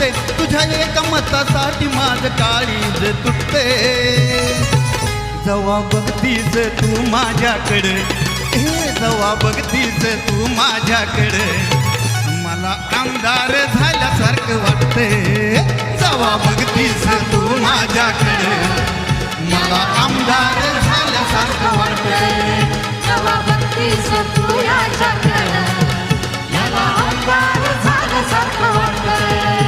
वाटते तुझ्या एका मतासाठी माझं काळीज तुटते जेव्हा बघतीस तू माझ्याकडे जेव्हा बघतीस तू माझ्याकडे मला आमदार झाल्यासारखं वाटते जेव्हा बघतीस तू माझ्याकडे मला आमदार झाल्यासारखं वाटते जेव्हा बघतीस तू माझ्याकडे मला आमदार झाल्यासारखं वाटते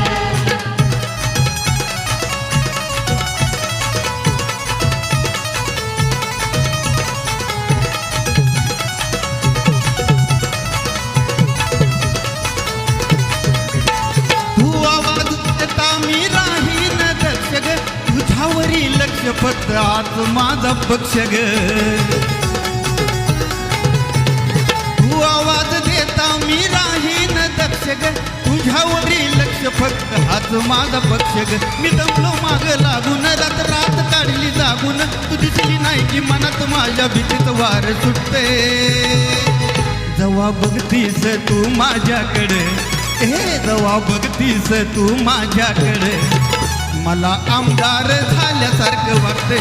तुझ्यावरील लक्ष फक्त आज माझा पक्ष ग तू आवाज देता मी राहीन दक्ष ग तुझ्यावरील लक्ष फक्त आज माझा पक्ष ग मी दमलो माग लागून रात काढली जागून तू दिसली नाही की मनात माझ्या भीतीत वार सुटते जेव्हा बघतीस तू माझ्याकडे जेव्हा बघतीस तू माझ्याकडे मला आमदार झाल्यासारखं वाटते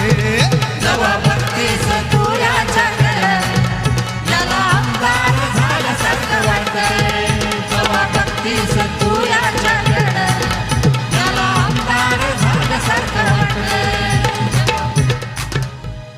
जेव्हा बघतीस तू